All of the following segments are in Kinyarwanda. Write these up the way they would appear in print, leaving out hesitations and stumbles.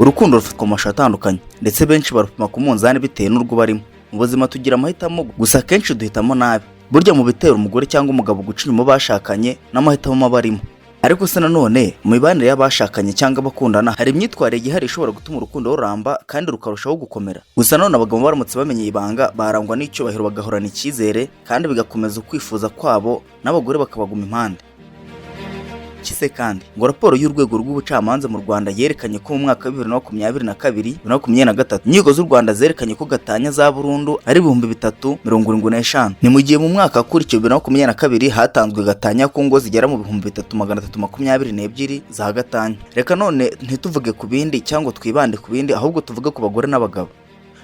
Urukundo rufatwa mu mashusho atandukanye ndetse benshi barupima ku munzani bitewe n'urwo barimo. Mu buzima tugira amahitamo gusa kenshi duhitamo nabi. Burya mu bitera umugore cyangwa umugabo guca inyuma bashakanye n'amahitamo mabarimo. Ariko se nanone mu mibanire y'abashakanye cyangwa abakundana hari imyitwarire igihari ishobora gutuma urukundo ruramba kandi rukarushaho gukomera. Gusa nanone abagabo baramutse bamenye ibanga barangwa n'icyubahiro bagahorana icyizere kandi bigakomeza ukwifuza kwabo n'abagore bakabaguma impande. Kise kandi ngo raporo y'urwego rw'ubucamanza mu Rwanda yerekanye ko mu mwaka wa 2022-2023 inkiko z'u Rwanda zerekanye ko gatanya za burundu ari 375. Ni mu gihe mu mwaka wakurikiye 2022 hatanzwe gatanya ku ngo zigera mu 3322 za gatanya. Reka none ntituvuge ku bindi cyangwa twibande ku bindi, ahubwo tuvuge ku bagore n'abagabo.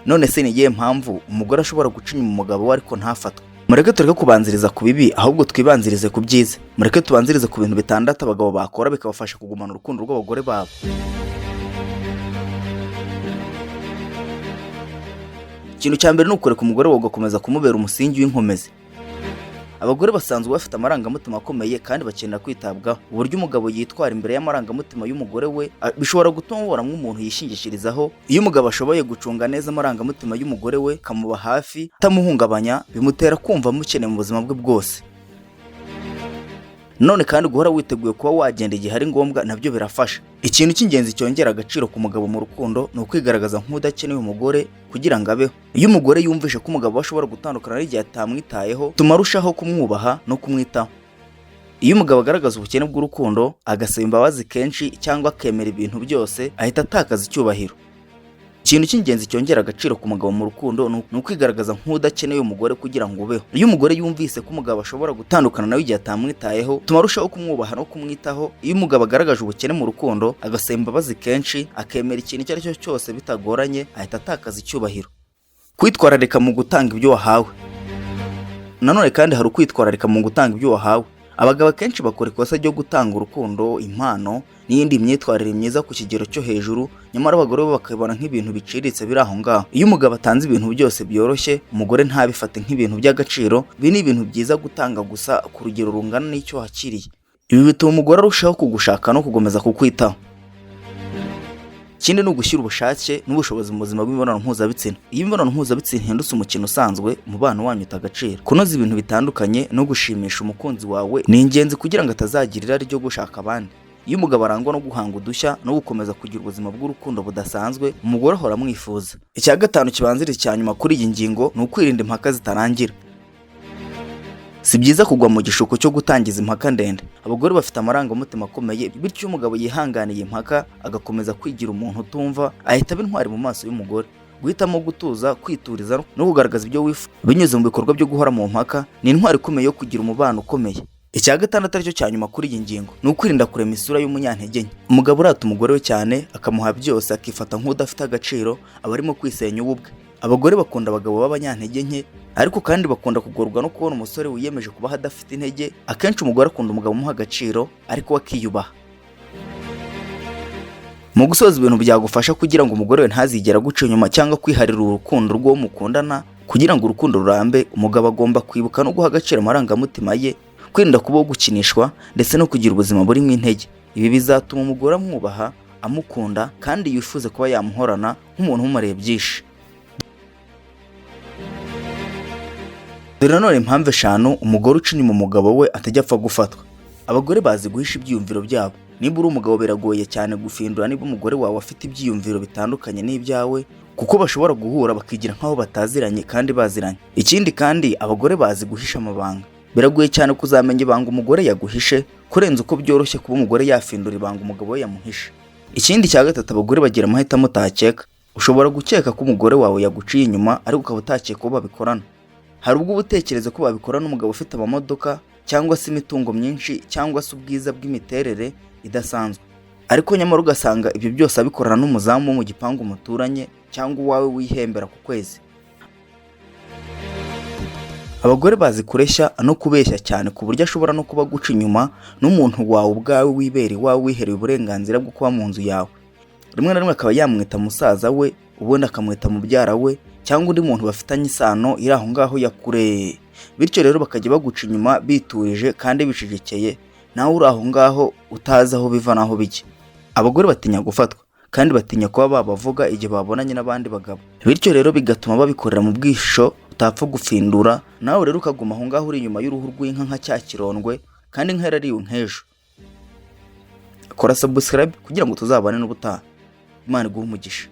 None se ni iyihe mpamvu umugore ashobora guca inyuma umugabo we ariko ntafatwe? Mureke tureke kubanziriza ku bibi ahubwo twibanzirize ku byiza. Mureke tubanzirize ku bintu bitandatu abagabo bakora bikabafasha kugumana urukundo rw'abagore babo. Ikintu cya mbere ni ukureka umugore wawe ugakomeza kumubera umusingi w'inkomezi. Abagore basanzwe bafite amarangamutima akomeye kandi bakenera kwitabwaho. Uburyo umugabo yitwara imbere y'amarangamutima y'umugore we bishobora gutuma ubora nk'umuntu yishingishirizaho. Iyo umugabo ashoboye gucunga neza amarangamutima y'umugore we kamuba hafi atamuhungabanya, bimutera kumva amukeneye mu buzima bwe bwose. None kandi guhora witeguye kuba wagenda igihe ari ngombwa nabyo birafasha. Ikintu cy'ingenzi cyongera agaciro ku mugabo mu rukundo ni ukwigaragaza nk'udakeneye umugore kugira ngo abeho. Iyo umugore yumvishe ko umugabo ashobora gutandukana n'igihe atamwitayeho, tuma arushaho kumwubaha no kumwitaho. Iyo umugabo agaragaza ubukene bw'urukundo, agasaba imbabazi kenshi cyangwa akemera ibintu byose, ahita atakaza icyubahiro. Ikintu cy'ingenzi cyongera agaciro ku mugabo mu rukundo ni ukwigaragaza nk'udakeneye umugore kugira ngo ubeho. Iyo umugore yumvise ko umugabo ashobora gutandukana nawe igihe atamwitayeho, tuma arushaho kumwubaha no kumwitaho. Iyo umugabo agaragaje ubukene mu rukundo, agasaba imbabazi kenshi, akemera ikintu icyo ari cyo cyose bitagoranye, ahita atakaza icyubahiro. Kwitwararika mu gutanga ibyo wahawe. Nanone kandi hari ukwitwararika mu gutanga ibyo wahawe. Abagabo kenshi bakora ikosa ryo gutanga urukundo, impano n'iyindi myitwarire myiza ku kigero cyo hejuru, nyamara abagore bo bakabona nk'ibintu biciriritse biri aho ngaho. Iyo umugabo atanze ibintu byose byoroshye, umugore ntabifate nk'ibintu by'agaciro. Ibi ni ibintu byiza gutanga gusa ku rugero rungana n'icyo wakiriye. Ibi bituma umugore arushaho kugushaka no kugomeza kukwitaho. Ikindi ni ugushyira ubushake n'ubushobozi mu buzima bw'imibonano mpuzabitsina. Iyo imibonano mpuzabitsina ihindutse umukino usanzwe, umubano wanyu utagaciro. Kunoza ibintu bitandukanye no gushimisha umukunzi wawe ni ingenzi kugira ngo atazagira irari ryo gushaka abandi. Iyo umugabo arangwa no guhanga udushya no gukomeza kugira ubuzima bw'urukundo budasanzwe, umugore ahora amwifuza. Icya gatanu kibanziriza cya nyuma kuri iyi ngingo ni ukwirinda impaka zitarangira. Si byiza kugwa mu gishuko cyo gutangiza impaka ndende. Abagore bafite amarangamutima akomeye, bityo umugabo yihanganiye impaka agakomeza kwigira umuntu utumva, ahita aba intwari mu maso y'umugore. Guhitamo gutuza, kwituriza no kugaragaza ibyo wifuza binyuze mu bikorwa byo guhora mu mpaka ni intwari ikomeye yo kugira umubano ukomeye. Icya gatandatu aricyo cya nyuma kuri iyi ngingo ni ukwirinda kurema isura y'umunyantege nke. Umugabo urata umugore we cyane akamuha byose akifata nk'udafite agaciro, aba arimo kwisenya ubwe. Abagore bakunda abagabo b'abanyantege nke, ariko kandi bakunda kugorwa no kubona umusore wiyemeje kubaho adafite intege. Akenshi umugore akunda umugabo umuha agaciro ariko akiyubaha. Mu gusoza ibintu byagufasha kugira ngo umugore we ntazigera guca inyuma cyangwa kwiharira urukundo rw'uwo mukundana, kugira ngo urukundo rurambe, umugabo agomba kwibuka no guha agaciro amarangamutima ye, kwirinda kubaho gukinishwa ndetse no kugira ubuzima burimo intege. Ibi bizatuma umugore amwubaha, amukunda kandi yifuze kuba yamuhorana nk'umuntu umumariye byinshi. Dore nanone impamvu 5 umugore uca inyuma umugabo we atajya apfa gufatwa. Abagore bazi guhisha ibyiyumviro byabo. Niba uri umugabo biragoye cyane gufindura niba umugore wawe afite ibyiyumviro bitandukanye n'ibyawe, kuko bashobora guhura bakigira nkaho bataziranye kandi baziranye. Ikindi kandi abagore bazi guhisha amabanga. Biragoye cyane kuzamenya ibanga umugore yaguhishe kurenza uko byoroshye kuba umugore yafindura ibanga umugabo we yamuhishe. Ikindi cya gatatu abagore bagira amahitamo utakeka. Ushobora gukeka ko umugore wawe yaguciye inyuma ariko ukaba utakeka ko babikorana. Hari ubwo ubutekereza ko babikorana n'umugabo ufite amamodoka cyangwa se imitungo myinshi cyangwa se ubwiza bw'imiterere idasanzwe, ariko nyamara ugasanga ibyo byose abikorana n'umuzamu wo mu gipangu muturanye cyangwa uwawe wihembera ku kwezi. Abagore bazi kureshya no kubeshya cyane ku buryo ashobora no kuba guca inyuma n'umuntu wawe ubwawe wibera iwawe wihereye uburenganzira bwo kuba mu nzu yawe. Rimwe na rimwe akaba yamwita musaza we, ubundi akamwita mubyara we cyangwa undi muntu bafitanye isano iri aho ngaho ya kure. Bityo rero bakajya baguca inyuma biturije kandi bicecekeye, nawe uri aho ngaho utazi aho biva naho bijya. Abagore batinya gufatwa kandi batinya kuba babavuga igihe babonanye n'abandi bagabo, bityo rero bigatuma babikorera mu bwisho utapfa gufindura. Nawe rero ukaguma aho ngaho uri inyuma y'uruhu rw'inka nka cya kirondwe, kandi inka yarariwe nk'ejo. Kora subscribe kugira ngo tuzabane n'ubutaha. Imana iguhe umugisha.